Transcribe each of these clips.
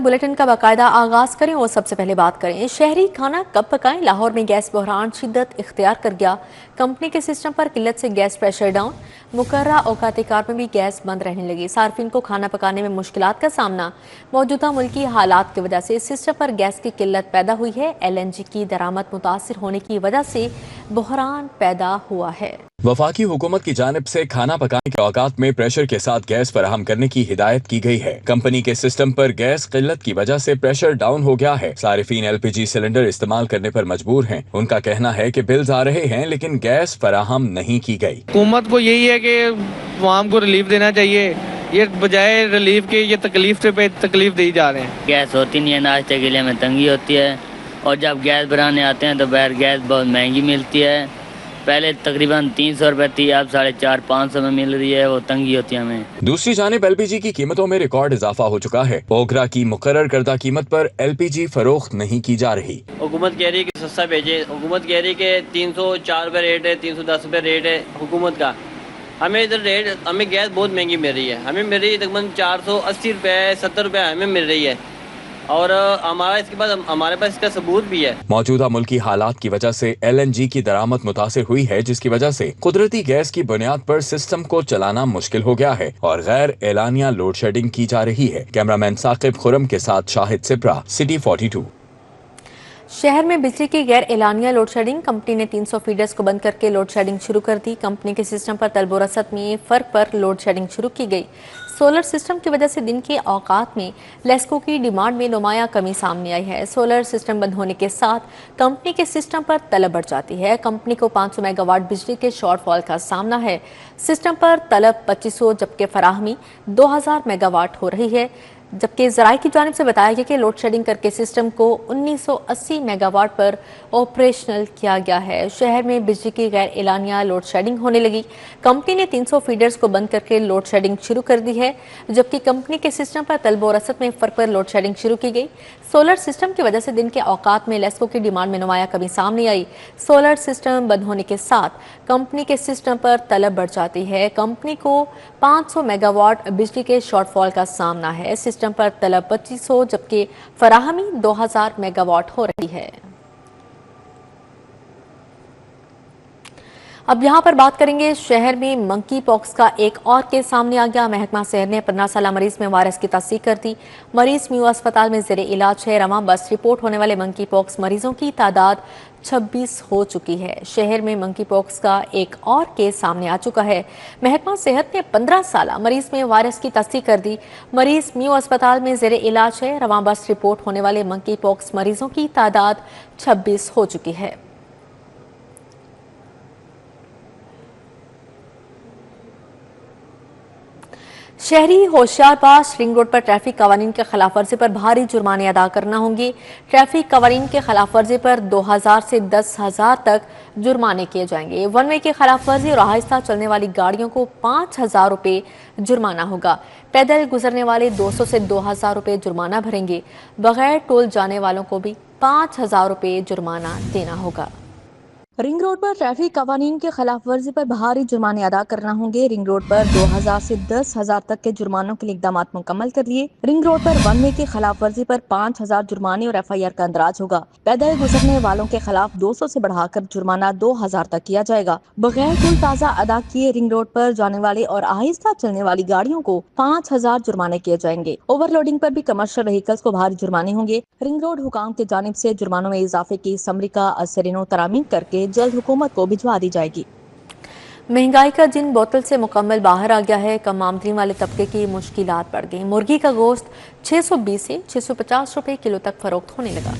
Bulletin का बाकायदा आगाज करें और सबसे पहले बात करें शहरी खाना कब पकाएं। लाहौर में गैस बहरान शिद्दत इख्तियार कर गया। कंपनी के सिस्टम पर किल्लत से गैस प्रेशर डाउन। मुकर्रा औकात कार में भी गैस बंद रहने लगी। सार्फिन को खाना पकाने में मुश्किलात का सामना मौजूदा मुल्की हालात की वजह से सिस्टम पर गैस की किल्लत पैदा हुई है। LNG की दरामद मुतासिर होने की वजह से बहरान पैदा हुआ है। वफाकी हुकूमत की जानिब से खाना पकाने के औकात में प्रेशर के साथ गैस फराहम करने की हिदायत की गई है। कंपनी के सिस्टम पर गैस किल्लत की वजह से प्रेशर डाउन हो गया है। सारिफीन LPG सिलेंडर इस्तेमाल करने पर मजबूर हैं। उनका कहना है कि बिल्स आ रहे हैं लेकिन गैस फराहम नहीं की गई। हुकूमत को यही है कि अवाम को रिलीफ देना चाहिए, ये बजाय रिलीफ के ये तकलीफ पे तकलीफ दी जा रहे हैं। गैस होती नहीं है, नाश्ते के लिए हमें तंगी होती है और जब गैस भराने आते हैं तो बगैर गैस बहुत महंगी मिलती है। पहले तकरीबन 300 रुपए थी, अब 450-500 में मिल रही है, वो तंगी होती है हमें। दूसरी जानिब LPG की कीमतों में रिकॉर्ड इजाफा हो चुका है। ओगरा की मुकर्रर करदा कीमत पर LPG फरोख्त नहीं की जा रही। हुकूमत कह रही है कि सस्ता भेजे, हुकूमत कह रही है कि 304 रुपए रेट है, 310 रुपए रेट है हुकूमत का। हमें इधर रेट हमें गैस बहुत महंगी मिल रही है, हमें मिल रही है तकरीबन 480 रुपए 70 रुपए हमें मिल रही है और हमारे पास इसका सबूत भी है। मौजूदा मुल्की हालात की वजह से LNG की दरामद मुतासिर हुई है, जिसकी वजह से कुदरती गैस की बुनियाद पर सिस्टम को चलाना मुश्किल हो गया है और गैर एलानिया लोड शेडिंग की जा रही है। कैमरामैन साकिब खुरम के साथ शाहिद सिप्रा, सिटी 42। शहर में बिजली की गैर एलानिया लोड शेडिंग। कंपनी ने 300 फीडर्स को बंद करके लोड शेडिंग शुरू कर दी। कंपनी के सिस्टम पर तलब और रसद में फर्क पर लोड शेडिंग शुरू की गई। सोलर सिस्टम की वजह से दिन के औकात में लेस्को की डिमांड में नुमाया कमी सामने आई है। सोलर सिस्टम बंद होने के साथ कंपनी के सिस्टम पर तलब बढ़ जाती है। कंपनी को 500 मेगावाट बिजली के शॉर्टफॉल का सामना है। सिस्टम पर तलब 2500 जबकि फराहमी 2000 मेगावाट हो रही है। जबकि ज़राए की जानिब से बताया गया कि लोड शेडिंग करके सिस्टम को 1980 मेगावाट पर ऑपरेशनल किया गया है। शहर में बिजली की गैर एलानिया लोड शेडिंग होने लगी। कंपनी ने 300 फीडर्स को बंद करके लोड शेडिंग शुरू कर दी है, जबकि कंपनी के सिस्टम पर तलब और रसद में फर्क पर लोड शेडिंग शुरू की गई। सोलर सिस्टम की वजह से दिन के औकात में लेस्को की डिमांड में नुमाया कमी सामने आई। सोलर सिस्टम बंद होने के साथ कंपनी के सिस्टम पर तलब बढ़ जाती है। कंपनी को 500 मेगावाट बिजली के शॉर्टफॉल का सामना है। सिस्टम पर तलब 2500 जबकि फराहमी 2000 मेगावाट हो रही है। अब यहाँ पर बात करेंगे शहर में मंकी पॉक्स का एक और केस सामने आ गया। महकमा सेहत ने 15 साला मरीज में वायरस की तस्दीक कर दी। मरीज म्यू अस्पताल में जेरे इलाज है। रवां बस रिपोर्ट होने वाले मंकी पॉक्स मरीजों की तादाद 26 हो चुकी है। शहर में मंकी पॉक्स का एक और केस सामने आ चुका है। महकमा सेहत ने 15 साला मरीज में वायरस की तस्दीक कर दी। मरीज म्यू अस्पताल में जेरे इलाज है। रवां बस रिपोर्ट होने वाले मंकी पॉक्स मरीजों की तादाद 26 हो चुकी है। शहरी होशियारबाज रिंग रोड पर ट्रैफिक कवानीन के खिलाफ वर्जी पर भारी जुर्माने अदा करना होंगे। ट्रैफिक कवानीन के खिलाफ वर्जी पर 2000 से 10,000 तक जुर्माने किए जाएंगे। वन वे की खिलाफ वर्जी और आहिस्ता चलने वाली गाड़ियों को 5,000 रुपये जुर्माना होगा। पैदल गुजरने वाले 200 से 2,000 रुपये जुर्माना भरेंगे। बगैर टोल जाने वालों को भी 5,000 रुपये जुर्माना देना होगा। रिंग रोड पर ट्रैफिक कवानीन के खिलाफ वर्जी पर भारी जुर्माने अदा करना होंगे। रिंग रोड पर 2000 से 10,000 तक के जुर्मानों के लिए इकदाम मुकम्मल कर लिए। रिंग रोड पर वन वे की खिलाफ वर्जी पर 5,000 जुर्माने और FIR का अंदराज होगा। पैदल गुजरने वालों के खिलाफ 200 से बढ़ाकर जुर्माना 2,000 तक किया जाएगा। बगैर टोल प्लाजा अदा किए रिंग रोड पर जाने वाले और आहिस्ता चलने वाली गाड़ियों को 5,000 जुर्माने किए जाएंगे। ओवरलोडिंग पर भी कमर्शियल व्हीकल्स को भारी जुर्माने होंगे। रिंग रोड हुकाम की जानिब से जुर्मानों में इजाफे की समरी का असरिनो तरामीम करके जल्द हुकूमत को भिजवा दी जाएगी। महंगाई का जिन बोतल से मुकम्मल बाहर आ गया है। कम आमदनी वाले तबके की मुश्किलात बढ़ गई। मुर्गी का गोश्त 620 से 650 रुपए किलो तक फरोख्त होने लगा।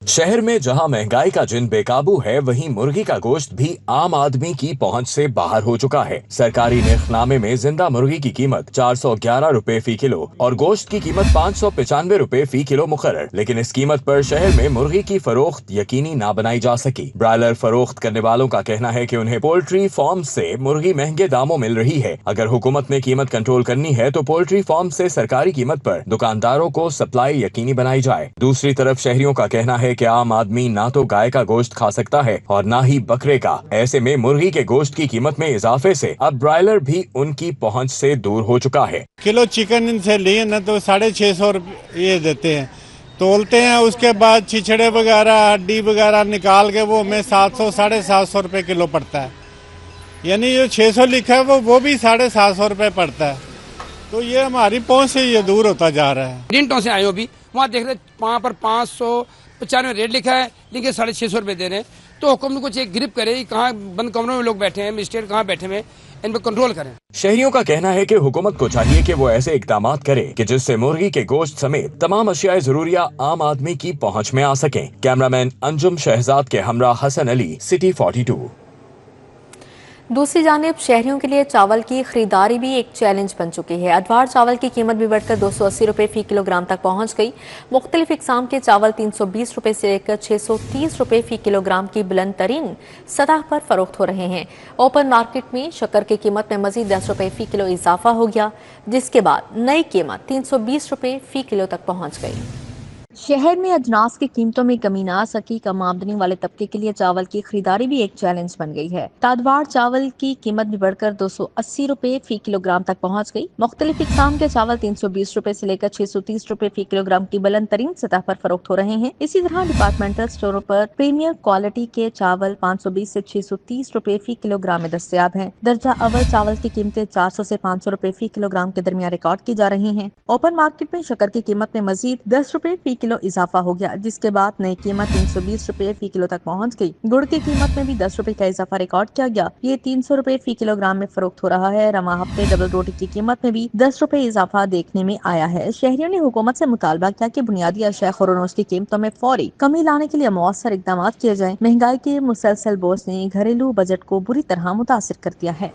शहर में जहां महंगाई का जिन बेकाबू है, वहीं मुर्गी का गोश्त भी आम आदमी की पहुंच से बाहर हो चुका है। सरकारी निर्खनामे में जिंदा मुर्गी की कीमत 411 रुपए फी किलो और गोश्त की कीमत 595 रुपए फी किलो मुकर्रर, लेकिन इस कीमत पर शहर में मुर्गी की फरोख्त यकीनी ना बनाई जा सकी। ब्रायलर फरोख्त करने वालों का कहना है कि उन्हें पोल्ट्री फार्म से मुर्गी महंगे दामों मिल रही है। अगर हुकूमत ने कीमत कंट्रोल करनी है तो पोल्ट्री फार्म से सरकारी कीमत पर दुकानदारों को सप्लाई यकीनी बनाई जाए। दूसरी तरफ शहरियों का कहना है है कि आम आदमी ना तो गाय का गोश्त खा सकता है और ना ही बकरे का। ऐसे में मुर्गी के गोश्त की कीमत में इजाफे से अब ब्रायलर भी उनकी पहुंच से दूर हो चुका है। किलो चिकन इनसे लिए ना तो 650 रुपये ये देते हैं, तोलते हैं, उसके बाद छिछड़े वगैरह हड्डी वगैरह निकाल के वो हमें 700 750 रुपये किलो पड़ता है। यानी जो 600 लिखा है वो भी 750 रुपये पड़ता है। तो ये हमारी पहुंच से ये दूर होता जा रहा है। प्रिंटों से आए हो भी वहाँ देख रहे वहाँ पर 595 रेट लिखा है लेकिन 650 रुपये दे रहे हैं। तो हुक्म कुछ एक ग्रिप करे, कहाँ बंद कमरों में लोग बैठे हैं, मजिस्ट्रेट कहाँ बैठे हुए, इन पर कंट्रोल करें। शहरियों का कहना है कि हुकूमत को चाहिए कि वो ऐसे इकदामात करे कि जिससे मुर्गी के गोश्त समेत तमाम अशियाए जरूरिया आम आदमी की पहुंच में आ सकें। कैमरामैन अंजुम शहजाद के हमरा हसन अली, सिटी 42। दूसरी जानिब शहरियों के लिए चावल की खरीदारी भी एक चैलेंज बन चुकी है। अदवार चावल की कीमत भी बढ़कर 280 रुपये फी किलोग्राम तक पहुंच गई। मुख्तलिफ इकसाम के चावल 320 रुपये से लेकर 630 रुपये फी किलोग्राम की बुलंद तरीन सतह पर फरोख्त हो रहे हैं। ओपन मार्केट में शक्कर की कीमत में मजीद 10 रुपये फी किलो इजाफा हो गया, जिसके बाद नई कीमत 320 रुपये फी किलो तक पहुंच गई। शहर में अजनास की कीमतों में कमी ना सकी, कम आमदनी वाले तबके के लिए चावल की खरीदारी भी एक चैलेंज बन गई है। तादवार चावल की कीमत भी बढ़कर 280 रुपये फी किलोग्राम तक पहुंच गई। मुख्तलिफ इकसाम के चावल 320 रुपये से लेकर 630 रुपये फी किलोग्राम की बुलंद तरीन सतह पर फरोख्त हो रहे हैं। इसी तरह डिपार्टमेंटल स्टोरों पर प्रीमियर क्वालिटी के चावल 520 से 630 रुपये फी किलोग्राम में दस्तयाब हैं। दर्जा अव्वल चावल की कीमतें 400 से 500 रुपये फी किलोग्राम के दरमियान रिकॉर्ड की जा रही हैं। ओपन मार्केट में शक्कर की कीमत में मजीद 10 रुपये फी किलो इजाफा हो गया, जिसके बाद नई कीमत 320 रुपये फी किलो तक पहुंच गई। गुड़ की कीमत में भी 10 रुपये का इजाफा रिकॉर्ड किया गया, ये 300 रुपये फी किलोग्राम में फरोख्त हो रहा है। रवा हफ्ते डबल रोटी की कीमत में भी 10 रुपये इजाफा देखने में आया है। शहरियों ने हुकूमत से मुतालबा किया कि बुनियादी अशिया खुरोनोश की कीमतों में फौरी कमी लाने के लिए मौसर इकदाम किए जाएं। महंगाई के मुसलसल बोझ ने घरेलू बजट को बुरी तरह मुतासिर कर दिया है।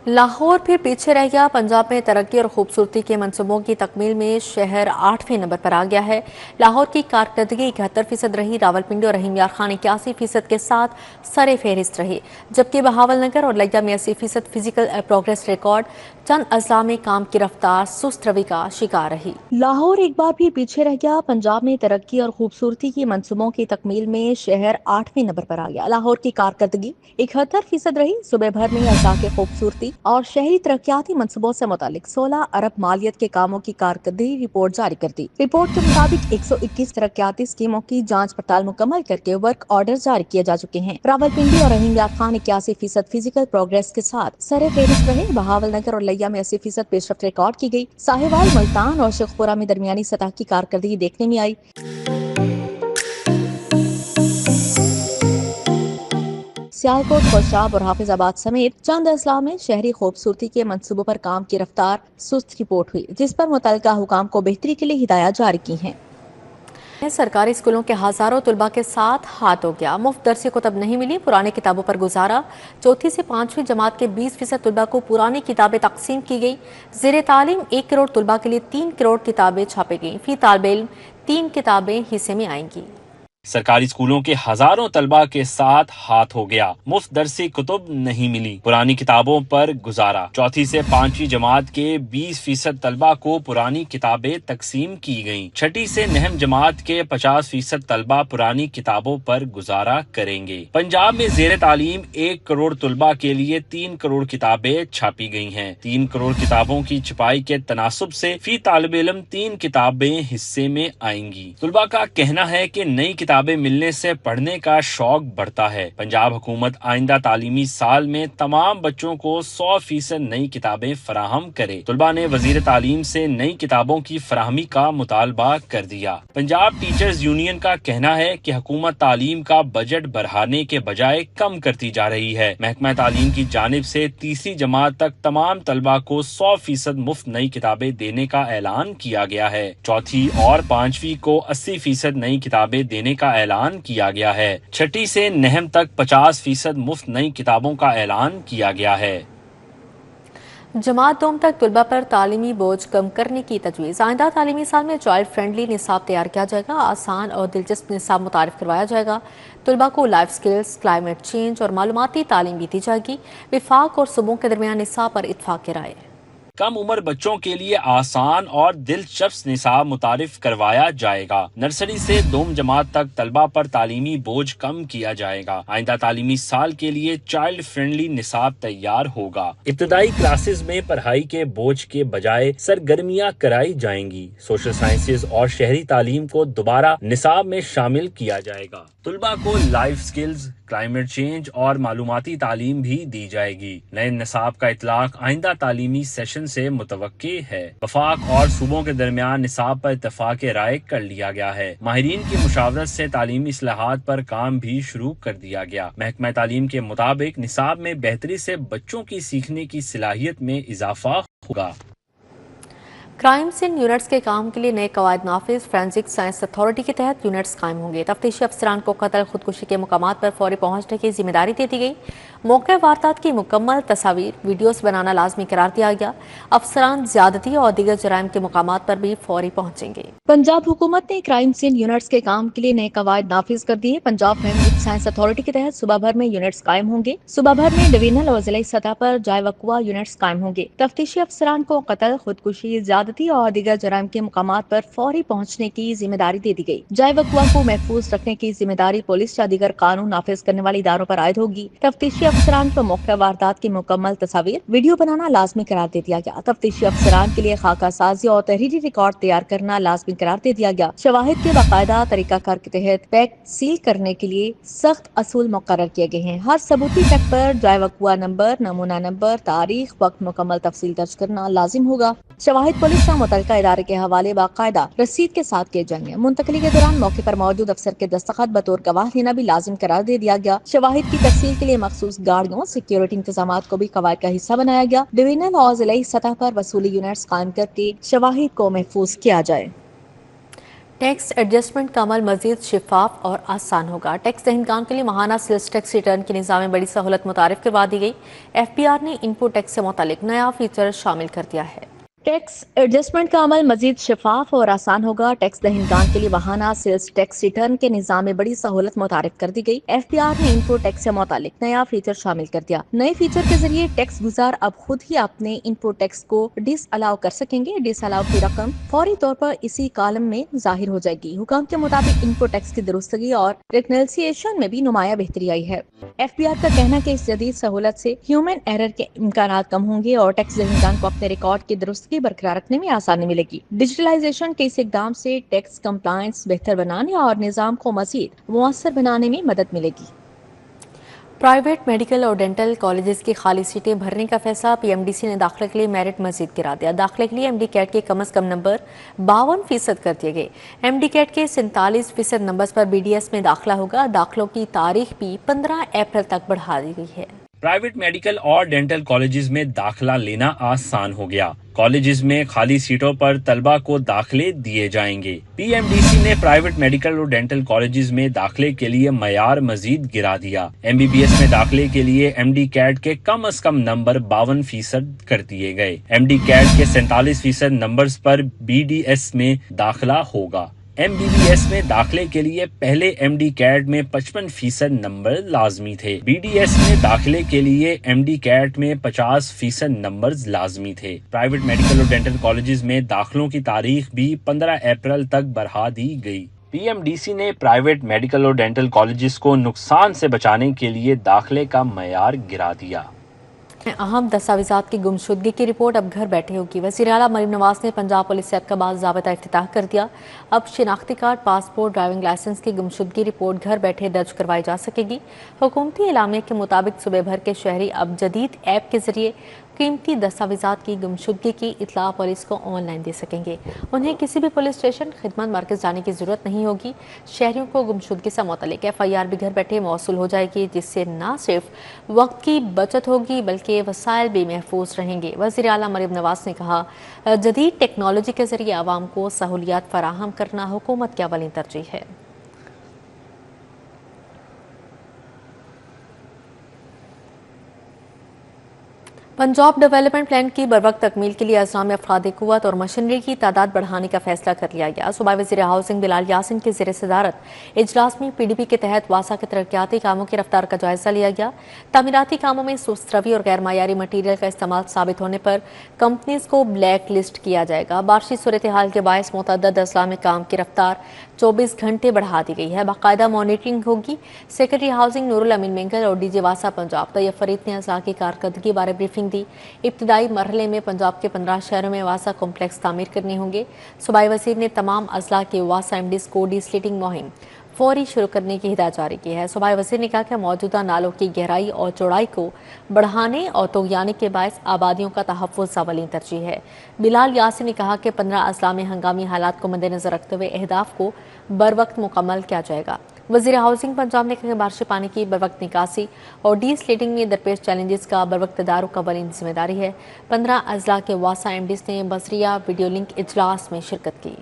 लाहौर फिर पीछे रह गया। पंजाब में तरक्की और खूबसूरती के मंसूबों की तकमील में शहर 8वें नंबर पर आ गया है। लाहौर की कारकर्दगी 71% रही। रावलपिंडी और रहीम यार खान 81% के साथ सरे फहरिस्त रहे, जबकि बहावल नगर और लिया में 80% फिजिकल प्रोग्रेस रिकॉर्ड। चंद अजला में काम की रफ्तार सुस्त रवि का शिकार रही। लाहौर एक बार फिर पीछे रह गया। पंजाब में तरक्की और खूबसूरती के मंसूबों की तकमील में शहर 8वें नंबर पर आ गया। लाहौर की कारकर्दगी 71% रही। सूबे भर में अज़ा के खूबसूरती और शहरी तरक्याती मंसूबों से मुतालिक 16 अरब मालियत के कामों की कारकर्दगी रिपोर्ट जारी कर दी। रिपोर्ट के मुताबिक 121 तरक्याती स्कीमों की जांच पड़ताल मुकम्मल करके वर्क ऑर्डर जारी किए जा चुके हैं। रावलपिंडी और रहीम यार खान 81% फिजिकल प्रोग्रेस के साथ सरे फहरिस्त रहे। बहावल नगर और लिया में 80% पेशरफ्त रिकॉर्ड की गई। साहिवाल, मुल्तान और शेखपुरा में दरमियानी सतह की कारकर्दगी देखने में आई। सियालकोट, खोशाब और हाफिजाबाद समेत चंद अजला में शहरी खूबसूरती के मंसूबों पर काम की रफ्तार सुस्त रिपोर्ट हुई, जिस पर मुतल्लिका हुकाम को बेहतरी के लिए हिदायत जारी की हैं। सरकारी स्कूलों के हजारों तुलबा के साथ हाथ हो गया। मुफ्त दरसी कुतब नहीं मिली, पुरानी किताबों पर गुजारा। चौथी से 5वीं जमात के 20% तुलबा को पुरानी किताबें तकसीम की गई। ज़ेरे तालीम 1 करोड़ तुलबा के लिए 3 करोड़ किताबें छापी गई। फी तालिब इल्म 3 किताबें हिस्से में आएंगी। सरकारी स्कूलों के हजारों तलबा के साथ हाथ हो गया। मुफ्त दरसी कुतुब नहीं मिली, पुरानी किताबों पर गुजारा। चौथी से 5वीं जमात के 20% तलबा को पुरानी किताबें तकसीम की गयी। छठी से 9वीं जमात के 50% तलबा पुरानी किताबों पर गुजारा करेंगे। पंजाब में ज़ेरे तालीम 1 करोड़ तलबा के लिए 3 करोड़ किताबें छापी गई हैं। 3 करोड़ किताबों की छपाई के तनासुब से फी तालिब इल्म 3 किताबें हिस्से में आएंगी। तलबा का कहना है कि नई किताबें मिलने से पढ़ने का शौक बढ़ता है। पंजाब हुकूमत आइंदा तालीमी साल में तमाम बच्चों को 100% नई किताबें फराहम करे। तलबा ने वजीर तालीम से नई किताबों की फराहमी का मुतालबा कर दिया। पंजाब टीचर्स यूनियन का कहना है कि हुकूमत तालीम का बजट बढ़ाने के बजाय कम करती जा रही है। महकमा तालीम की जानिब से 3री जमात तक तमाम तलबा को 100% मुफ्त नई किताबें देने का ऐलान किया गया है। चौथी और 5वीं को 80% नई किताबें देने का ऐलान किया गया है। छठी से 9वीं तक 50% मुफ्त नई किताबों का ऐलान किया गया है। जमात दोम तक तुलबा पर तालीमी बोझ कम करने की तजवीज़। आइंदा तालीमी साल में चाइल्ड फ्रेंडली निसाब तैयार किया जाएगा। आसान और दिलचस्प निसाब मुतारिफ करवाया जाएगा। तुलबा को लाइफ स्किल्स, क्लाइमेट चेंज और मालूमाती तालीम भी दी जाएगी। विफाक और सूबों के दरमियान निसाब पर इत्फाक की राय। कम उम्र बच्चों के लिए आसान और दिलचस्प निसाब मुतारिफ करवाया जाएगा। नर्सरी से दोम जमात तक तलबा पर तालीमी बोझ कम किया जाएगा। आइंदा तालीमी साल के लिए चाइल्ड फ्रेंडली निसाब तैयार होगा। इब्तदाई क्लासेस में पढ़ाई के बोझ के बजाय सरगर्मियां कराई जाएंगी। सोशल साइंसेज और शहरी तालीम को दोबारा निसाब में शामिल किया जाएगा। तलबा को लाइफ स्किल्स, क्लाइमेट चेंज और मालूमाती तालीम भी दी जाएगी। नए निसाब का इतलाक आइंदा तालीमी सेशन से मुतवक्की है। वफाक और सूबों के दरमियान निसाब पर इत्तफाक राय कर लिया गया है। माहिरीन की मुशावरत से तालीमी इस्लाहात पर काम भी शुरू कर दिया गया। महकमा तालीम के मुताबिक निसाब में बेहतरी से बच्चों की सीखने की सलाहियत में इजाफा होगा। क्राइम सीन यूनिट्स के काम के लिए नए कवायद नाफिज। फोरेंसिक साइंस अथॉरिटी के तहत यूनिट्स कायम होंगे। तफ्तीशी अफसरान को कत्ल खुदकुशी के मकामात पर फौरी पहुंचने की जिम्मेदारी दे दी गई। मौके वारदात की मुकम्मल तस्वीर वीडियोस बनाना लाजमी करार दिया गया। अफसरान ज्यादती और दीगर जराइम के मकामात पर भी फौरी पहुंचेंगे। पंजाब हुकूमत ने क्राइम सीन यूनिट्स के काम के लिए नए कवायद नाफिज कर दिए। पंजाब फोरेंसिक साइंस अथॉरिटी के तहत सूबा भर में यूनिट्स कायम होंगे। सूबा भर में डिवीजनल और जिला सतह पर जाए वकुआ यूनिट्स कायम होंगे। तफ्तीशी अफसरान को कत्ल खुदकुशी, ज्यादती और दीगर जराइम के मकामात पर फौरी पहुंचने की जिम्मेदारी दे दी गई। जाए वकुआ को महफूज रखने की जिम्मेदारी पुलिस या दीगर कानून नाफिज करने वाले इदारों पर आयद होगी। तफ्तीशी अफसरान को मौके वारदात की मुकम्मल तस्वीर वीडियो बनाना लाजमी करार दे दिया गया। तफ्तीशी अफसरान के लिए खाका साजी और तहरीरी रिकॉर्ड तैयार करना लाजमी करार दे दिया गया। शवाहिद के बाकायदा तरीकाकार के तहत पैक सील करने के लिए सख्त असूल मुकर्रर किए गए हैं। हर सबूती पैक पर जाए वकुआ नंबर, नमूना नंबर, तारीख, वक्त, मुकम्मल तफसील दर्ज करना लाजिम होगा। शवाहिद पुलिस या मुतल्लिका इदारे के हवाले बाकायदा रसीद के साथ किए जाएंगे। मुंतकली के दौरान मौके पर मौजूद अफसर के दस्तखत बतौर गवाह लेना भी लाजिम करार दे दिया गया। शवाहिद की तफसील के लिए मखसूस गाड़ियों, सिक्योरिटी इंतजामात को भी कवायद का हिस्सा बनाया गया। डिवीजनल और जिला सतह पर वसूली यूनिट्स कायम करके शवाहिद को महफूज किया जाए। टैक्स एडजस्टमेंट का अमल मजीद शिफाफ और आसान होगा। टैक्स दहिंदगान के लिए माहाना सेल्स टैक्स रिटर्न के निज़ाम में बड़ी सहूलत मुतारिफ करवा दी गई। FPR ने इनपुट टैक्स से मुतालिक नया फीचर शामिल कर दिया है। टैक्स एडजस्टमेंट का अमल मजीद शफाफ और आसान होगा। टैक्स दहिंदगान के लिए माहाना सेल्स टैक्स रिटर्न के निज़ाम में बड़ी सहूलत मुतारिफ कर दी गई। FPR ने इनपुट टैक्स से मुतालिक नया फीचर शामिल कर दिया। नए फीचर के जरिए टैक्स गुजार अब खुद ही अपने इनपुट टैक्स को डिस अलाउ कर सकेंगे। डिस अलाउ की रकम फौरी तौर पर इसी कॉलम में जाहिर हो जाएगी। हुकाम के मुताबिक इनपुट टैक्स की दुरुस्तगी और रिकनसिएशन में भी नुमाया बेहतरी आई है। FPR का कहना है कि इस जदीद सहूलत से ह्यूमन एरर के इम्कान कम होंगे और टैक्स दहिंदगान को अपने रिकॉर्ड की दुरुस्तगी बरकरार रखने में आसानी मिलेगी। डिजिटलाइजेशन के इस इकदाम से टैक्स कंप्लायंस बेहतर बनाने और निज़ाम को मज़ीद मुअस्सर बनाने में मदद मिलेगी। प्राइवेट मेडिकल और डेंटल कॉलेजेस की खाली सीटें भरने का फैसला। PMDC ने दाखिले के लिए मेरिट मजीद गिरा दिया। दाखिले के लिए MD कैट के कम अज कम नंबर 52% कर दिए गए। MD कैट के 47% नंबर्स पर BDS में दाखिला होगा। दाखिलों की तारीख भी 15 अप्रैल तक बढ़ा दी गई है। प्राइवेट मेडिकल और डेंटल कॉलेजेस में दाखिला लेना आसान हो गया। कॉलेजेस में खाली सीटों पर तलबा को दाखिले दिए जाएंगे। PMDC ने प्राइवेट मेडिकल और डेंटल कॉलेजेस में दाखिले के लिए मयार मजीद गिरा दिया। MBBS में दाखिले के लिए MD कैट के कम अज कम नंबर 52% कर दिए गए। MD कैट के 47% नंबर्स पर BDS में दाखिला होगा। MBBS में दाखिले के लिए पहले MD कैट में 55% नंबर लाजमी थे। BDS में दाखिले के लिए MD कैट में 50% नंबर लाजमी थे। प्राइवेट मेडिकल और डेंटल कॉलेजेस में दाखिलों की तारीख भी 15 अप्रैल तक बढ़ा दी गई। PMDC ने प्राइवेट मेडिकल और डेंटल कॉलेजेस को नुकसान से बचाने के लिए दाखिले का मयार गिरा दिया। अहम दस्तावेजात की गुमशुदगी की रिपोर्ट अब घर बैठे होगी। वज़ीर आला मरीम नवाज ने पंजाब पुलिस से का ज़ाबिता इफ्तिताह कर दिया। अब शिनाख्ती कार्ड, पासपोर्ट, ड्राइविंग लाइसेंस की गुमशुदगी रिपोर्ट घर बैठे दर्ज करवाई जा सकेगी। हुकूमती एलामिया के मुताबिक सूबे भर के शहरी अब जदीद ऐप के जरिए कीमती दस्तावेजात की गुमशुदगी की इतला पुलिस को ऑनलाइन दे सकेंगे। उन्हें किसी भी पुलिस स्टेशन, खिदमत मरकज जाने की जरूरत नहीं होगी। शहरियों को गुमशुदगी से मुतल्लिक FIR भी घर बैठे मौसूल हो जाएगी, जिससे न सिर्फ वक्त की बचत होगी बल्कि वसाइल भी महफूज रहेंगे। वज़ीर आला मरीम नवाज ने कहा, जदीद टेक्नोलॉजी के जरिए आवाम को सहूलियात फराहम करना हुकूमत की अवली तरजीह है। पंजाब डेवलपमेंट प्लान की बरवक्त तकमील के लिए अज़लाम अफराद क़ुव्वत और मशीनरी की तादाद बढ़ाने का फैसला कर लिया गया। सूबाई वज़ीर हाउसिंग बिलाल यासिन की ज़ेर सदारत इजलास में PDP के तहत वासा के तरक्याती कामों की रफ्तार का जायजा लिया गया। तामीराती कामों में सुस्त रवी और गैर मायारी मटीरियल का इस्तेमाल साबित होने पर कंपनीज को ब्लैक लिस्ट किया जाएगा। बारिशी सूरत हाल के बायस मुतअद्दिद अज़ला में काम की रफ्तार 24 घंटे बढ़ा दी गई है। बाकायदा मॉनिटरिंग होगी। सेक्रेटरी हाउसिंग नूरुल अमीन मेंगल और DG वासा पंजाब तैयब फरीद ने अज़ला की कारकर्दगी बारे ब्रीफिंग दी। इब्तदाई मरहले में पंजाब के 15 शहरों में वासा कॉम्प्लेक्स तामीर करने होंगे। सूबाई वज़ीर ने तमाम अज़ला के वासा MDs को डीस्लिटिंग मुहिम फौरी शुरू करने की हिदायत जारी की है। सूबाई वज़ीर ने कहा कि मौजूदा नालों की गहराई और चौड़ाई को बढ़ाने और तोगयानी के बायस आबादियों का तहफ़्फ़ुज़ अवलीन तरजीह है। बिलाल यासिन ने कहा कि 15 अज़ला में हंगामी हालात को मद्देनज़र रखते हुए अहदाफ को बर वक्त मुकम्मल किया जाएगा। वज़ीर हाउसिंग पंजाब ने कहा कि बारिशी पानी की बर वक्त निकासी और डीस्लेटिंग में दरपेश चैलेंजेस का बर वक्त तदारुक का अवलीन जिम्मेदारी है। 15 अज़ला के वासा MDs ने बसरिया वीडियो लिंक इजलास में शिरकत की।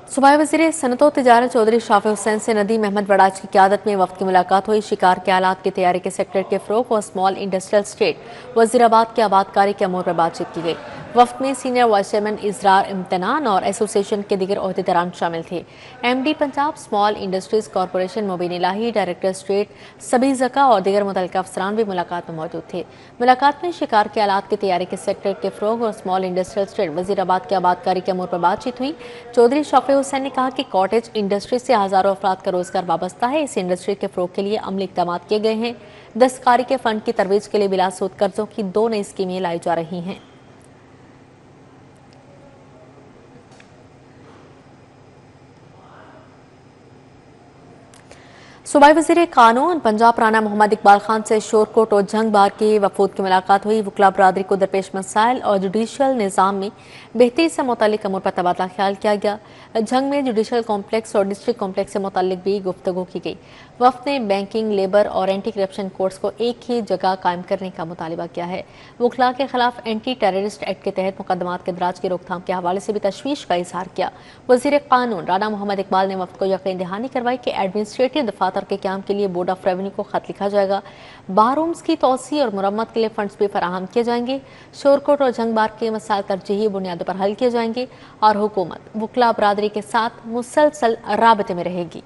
सूबाई वज़ीर सनअत व तिजारत चौधरी शाफी हुसैन से नदीम अहमद वड़ाज की क़यादत में वफ़द की मुलाकात हुई। शिकार के आलात की तैयारी के सेक्टर के फ़रोग़ और स्मॉल इंडस्ट्रियल स्टेट वज़ीराबाद के आबादकारी के अमूर पर बातचीत की गई। वफ़द में senior vice chairman Israr Imtinan और एसोसिएशन के दीगर ओहदेदारान शामिल थे। MD Punjab small industries corporation Mubeen Elahi, director state Sabi Zaka और दीगर मुतल्लिक़ा अफसरान भी मुलाकात में मौजूद थे। मुलाकात में शिकार के आलात की तैयारी के सेक्टर के फ़रोग़ और स्मॉल इंडस्ट्रियल स्टेट वज़ीराबाद के आबादकारी के अमूर पर बातचीत हुई। चौधरी शाफी हुसैन ने कहा कि कॉटेज इंडस्ट्री से हज़ारों अफराद का रोजगार वाबस्ता है। इस इंडस्ट्री के फ़रोग़ के लिए अमली इक़दाम किए गए हैं। दस्तकारी के फ़ंड की तरवीज के लिए बिला सूद कर्जों की 2 नई स्कीमें लाई जा रही हैं। सूबाई वज़ीर कानून पंजाब राना मोहम्मद इकबाल खान से शोरकोट और जंग बार के वफूद की मुलाकात हुई। वकला बरादरी को दरपेश मसाइल और जुडिशल निज़ाम में बेहतरी से मुतालिक अमूर पर तबादला ख्याल किया गया। जंग में जुडिशल कॉम्प्लेक्स और डिस्ट्रिक्ट कॉम्प्लेक्स से मुतालिक भी गुफ्तगू की गई। वफ़द ने बैंकिंग, लेबर और एंटी करप्शन कोर्ट्स को एक ही जगह कायम करने का मुतालबा किया है। वकला के खिलाफ एंटी टेररिस्ट एक्ट के तहत मुकदमात के दराज की रोकथाम के हवाले से भी तशवीश का इजहार किया। वज़ीर कानून राना मोहम्मद इकबाल ने वफ़द को यकीन दहानी करवाई कि एडमिनिस्ट्रेटिव दफातर के क्याम के लिए बोर्ड ऑफ रेवेन्यू को खत लिखा जाएगा। बार रूम्स की तोसी और मुरम्मत के लिए फंड्स भी फराहम किए जाएंगे। शोरकोट और जंग बार के मसाइल तरजीही बुनियादों पर हल किए जाएंगे और हुकूमत वकला बरादरी के साथ मुसलसल राबते में रहेगी।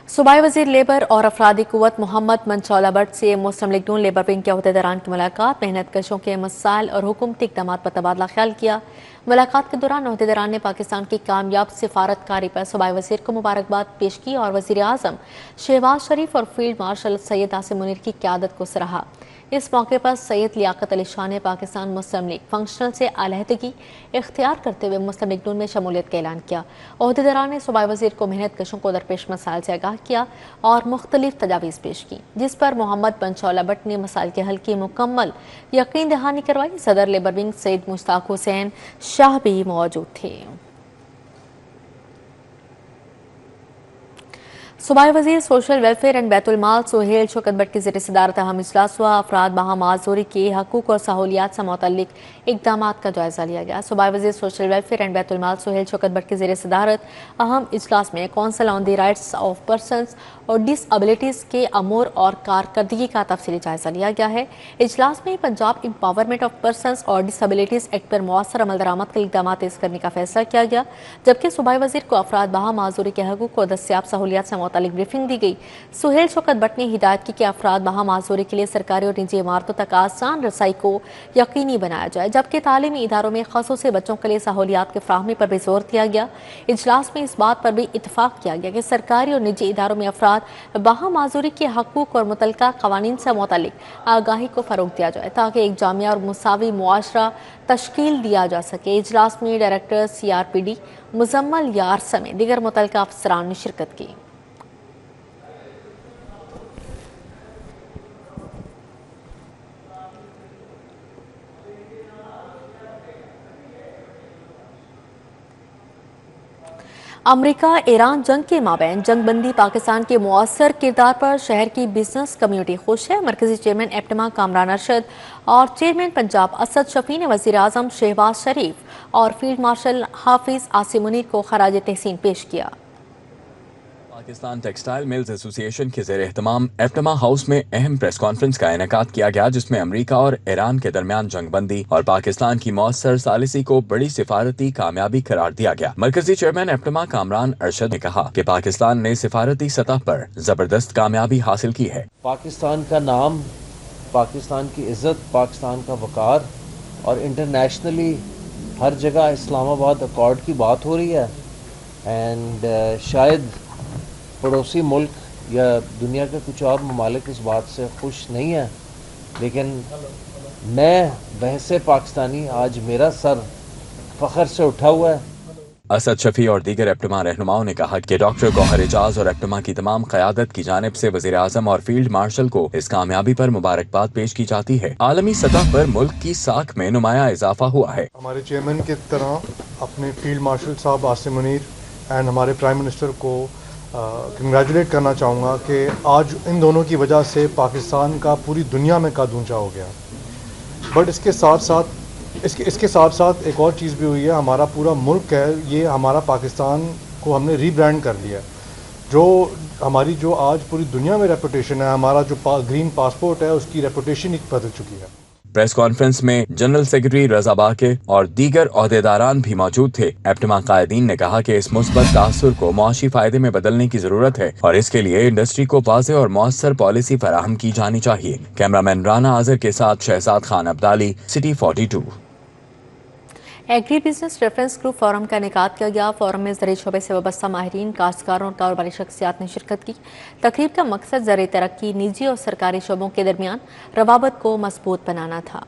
सूबाई वज़ीर लेबर और अफरादी क़ुव्वत मोहम्मद मंचौला भट्ट से मुस्लिम लीग नून लेबर विंग के ओहदेदारान की मुलाकात, मेहनत कशों के मसाइल और हुकूमती इक़दाम पर तबादला ख्याल किया। मुलाकात के दौरान ओहदेदारान ने पाकिस्तान की कामयाब सिफारतकारी पर सूबाई वज़ीर को मुबारकबाद पेश की और वज़ीर आज़म शहबाज शरीफ और फील्ड मार्शल सैयद आसिम मुनीर की क़यादत को सराहा। इस मौके पर सैयद लियाकत अली शाह ने पाकिस्तान मुस्लिम लीग फंक्शनल से अलहदगी इख्तियार करते हुए मुस्लिम लीग नून में शमूलियत का ऐलान किया। ओहदेदारान ने सूबाई वज़ीर को मेहनत कशों को दरपेश मसाइल से आगाह किया और मुख्तलिफ तजावीज़ पेश की, जिस पर मोहम्मद मंचौला भट्ट ने मसाइल के हल की मुकम्मल यकीन दहानी करवाई। सदर लेबर विंग सैयद मुश्ताक हुसैन शाह भी मौजूद थे। सूबाई वज़ीर सोशल वेलफेयर एंड बैतुल माल सुहेल शौकत भट्ट की ज़ेर सदारत अहम इजलास हुआ। अफराद बहा माजूरी के हकूक़ और सहूलियात से मुतल्लिक इक़दामात का जायज़ा लिया गया। सूबाई वज़ीर सोशल वेलफेयर एंड बैतुल माल सुहेल शौकत भट्ट की ज़ेर सदारत अहम इजलास में council on the rights of persons और डिसएबिलिटीज़ के अमूर और कारकर्दगी का तफसीली जायज़ा लिया गया है। इजलास में पंजाब एम्पावरमेंट ऑफ पर्सनस और डिसएबिलिटीज़ एक्ट पर मौसर अमल दरामद के इक़दाम तेज़ करने का फैसला किया गया, जबकि सूबाई वज़ीर को अफराद बहा माजूरी के हकूक़ और दस्तियाब सहूलियात से मुतालिक ब्रीफिंग दी गई। सुहेल शौकत भट्ट ने हिदायत की कि अफराद बहा माजूरी के लिए सरकारी और निजी इमारतों तक आसान रसाई को यकीनी बनाया जाए, जबकि तालीमी इदारों में ख़ुसूसी बच्चों के लिए सहूलियात की फ्राहमी पर भी जोर दिया गया। इजलास में इस बात पर भी इतफाक़ किया गया कि सरकारी और निजी इदारों में अफराद बहा माजूरी के हकूक़ और मुतल्लिका क़वानीन से मुतालिक आगाही को फ़रोग़ दिया जाए, ताकि एक जामिया और मुसावी मुआशरा तश्कील दिया जा सके। इजलास में डायरेक्टर CRPD मुजम्मल यार समेत दीगर मुतल्लिका अफसरान ने शिरकत की। امریکہ ایران جنگ کے مابین جنگ بندی پاکستان کے مؤثر کردار پر شہر کی بزنس کمیونٹی خوش ہے۔ مرکزی چیئرمین ایپٹما کامران ارشد اور چیئرمین پنجاب اسد شفیع نے وزیر اعظم شہباز شریف اور فیلڈ مارشل حافظ عاصم منیر کو خراج تحسین پیش کیا۔ پاکستان ٹیکسٹائل ملز ایسوسی ایشن کے زیر اہتمام ایپٹما ہاؤس میں اہم پریس کانفرنس کا انعقاد کیا گیا، جس میں امریکہ اور ایران کے درمیان جنگ بندی اور پاکستان کی مؤثر ثالثی کو بڑی سفارتی کامیابی قرار دیا گیا۔ مرکزی چیئرمین ایپٹما کامران ارشد نے کہا کہ پاکستان نے سفارتی سطح پر زبردست کامیابی حاصل کی ہے۔ پاکستان کا نام، پاکستان کی عزت، پاکستان کا وقار اور انٹرنیشنلی ہر جگہ اسلام آباد اکارڈ کی بات ہو رہی ہے، اینڈ شاید پڑوسی ملک یا دنیا کے کچھ اور ممالک اس بات سے خوش نہیں ہیں، لیکن میں بحث پاکستانی آج میرا سر فخر سے اٹھا ہوا ہے۔ اسد شفیع اور دیگر ایپٹما رہنماؤں نے کہا کہ ڈاکٹر گوہر اعجاز اور ایپٹما کی تمام قیادت کی جانب سے وزیر اعظم اور فیلڈ مارشل کو اس کامیابی پر مبارکباد پیش کی جاتی ہے۔ عالمی سطح پر ملک کی ساکھ میں نمایاں اضافہ ہوا ہے۔ ہمارے چیئرمین کی طرح اپنے فیلڈ مارشل صاحب عاصم منیر اینڈ ہمارے پرائم منسٹر کو کنگریچولیٹ کرنا چاہوں گا کہ آج ان دونوں کی وجہ سے پاکستان کا پوری دنیا میں قد اونچا ہو گیا۔ بٹ اس کے ساتھ ساتھ ایک اور چیز بھی ہوئی ہے، ہمارا پورا ملک ہے، یہ ہمارا پاکستان کو ہم نے ری برانڈ کر لیا، جو ہماری جو آج پوری دنیا میں ریپوٹیشن ہے، ہمارا جو گرین پاسپورٹ ہے، اس کی ریپوٹیشن ہی بدل چکی ہے۔ پریس کانفرنس میں جنرل سیکرٹری رضا باقر اور دیگر عہدیداران بھی موجود تھے۔ ایپٹما قائدین نے کہا کہ اس مثبت تاثر کو معاشی فائدے میں بدلنے کی ضرورت ہے اور اس کے لیے انڈسٹری کو واضح اور مؤثر پالیسی فراہم کی جانی چاہیے۔ کیمرامین رانا آذر کے ساتھ Shahzad Khan Abdali, city 42۔ Agri business reference group forum کا انعقاد کیا گیا۔ فورم میں زرعی شعبے سے وابستہ ماہرین، کاشتکاروں اور کاروباری شخصیات نے شرکت کی۔ تقریب کا مقصد زرعی ترقی، نجی اور سرکاری شعبوں کے درمیان روابط کو مضبوط بنانا تھا۔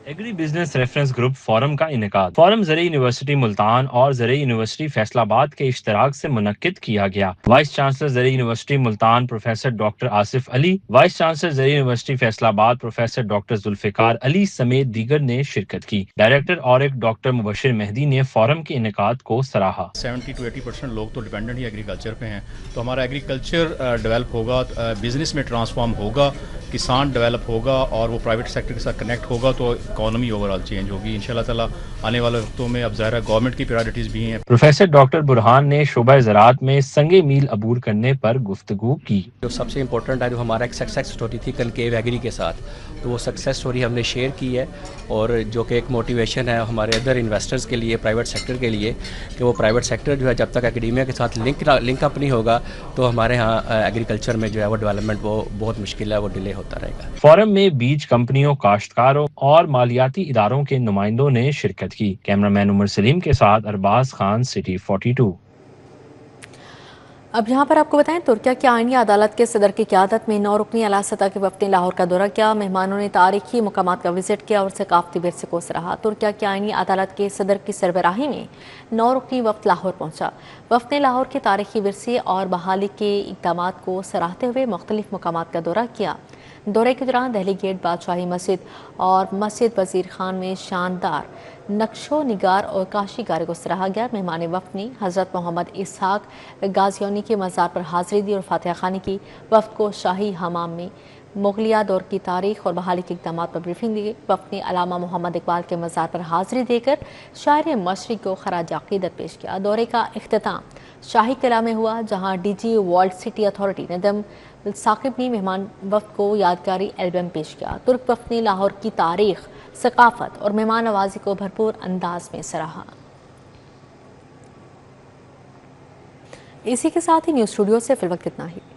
Agri business reference group forum کا انعقاد فورم زرعی یونیورسٹی ملتان اور زرعی یونیورسٹی فیصل آباد کے اشتراک سے منعقد کیا گیا۔ وائس چانسلر زرعی university Multan professor doctor Asif Ali, vice chancellor زرعی university Faisalabad professor doctor Zulfiqar علی سمیت دیگر نے شرکت کی۔ ڈائریکٹر اورک ڈاکٹر مبشر مہدی نے فورم کے انعقاد کو سراہا۔ 70 to 80% لوگ تو ڈیپینڈنٹ ہی ایگریکلچر پہ ہیں، تو ہمارا ایگریکلچر ڈیولپ ہوگا، بزنس میں ٹرانسفارم ہوگا، کسان ڈیولپ ہوگا اور وہ پرائیویٹ سیکٹر کے ساتھ کنیکٹ ہوگا تو اکانومی اوور آل چینج ہوگی انشاءاللہ تعالیٰ آنے والے وقتوں میں۔ اب ظاہر ہے گورنمنٹ کی پرائرٹیز بھی ہیں۔ پروفیسر ڈاکٹر برہان نے شعبہ زراعت میں سنگ میل عبور کرنے پر گفتگو کی۔ جو سب سے امپورٹنٹ ہے، جو ہمارا ایک سکسیس سٹوری تھی کنکیو ایگری کے ساتھ، تو وہ سکسیس سٹوری ہم نے شیئر کی ہے، اور جو کہ ایک موٹیویشن ہے ہمارے ادر انویسٹرز کے لیے، پرائیویٹ سیکٹر کے لیے، کہ وہ پرائیویٹ سیکٹر جو ہے جب تک اکیڈیمیا کے ساتھ لنک اپ نہیں ہوگا تو ہمارے ہاں ایگریکلچر میں جو ہے وہ ڈیولپمنٹ وہ بہت مشکل ہے، وہ ڈیلے ہوتا رہے گا۔ فورم میں بیج کمپنیوں، کاشتکاروں اور مالیاتی اداروں کے نمائندوں نے شرکت کی۔ کیمرامین عمر سلیم کے ساتھ ارباز خان، سٹی 42۔ اب یہاں پر آپ کو بتائیں، ترکیہ کی آئینی عدالت کے صدر کی قیادت میں 9 رکنی اعلیٰ سطح کے وفد نے لاہور کا دورہ کیا۔ مہمانوں نے تاریخی مقامات کا وزٹ کیا اور ثقافتی ورثے کو سراہا۔ ترکیہ کی آئینی عدالت کے صدر کی سربراہی میں 9 رکنی وفد لاہور پہنچا۔ وفد نے لاہور کے تاریخی ورثے اور بحالی کے اقدامات کو سراہتے ہوئے مختلف مقامات کا دورہ کیا۔ دورے کے دوران دہلی گیٹ، بادشاہی مسجد اور مسجد وزیر خان میں شاندار نقش و نگار اور کاشی کاری کو سراہا گیا۔ مہمان وفد نے حضرت محمد اسحاق غازیونی کے مزار پر حاضری دی اور فاتحہ خوانی کی۔ وفد کو شاہی حمام میں مغلیہ دور کی تاریخ اور بحالی کے اقدامات پر بریفنگ دی گئی۔ وفد نے علامہ محمد اقبال کے مزار پر حاضری دے کر شاعر مشرق کو خراج عقیدت پیش کیا۔ دورے کا اختتام شاہی قلعہ میں ہوا، جہاں D G world city authority Nadeem Saqib نے مہمان وفد کو یادگاری البم پیش کیا۔ ترک وفد نے لاہور کی تاریخ، ثقافت اور مہمان نوازی کو بھرپور انداز میں سراہا۔ اسی کے ساتھ ہی نیوز اسٹوڈیو سے فی الوقت اتنا ہی۔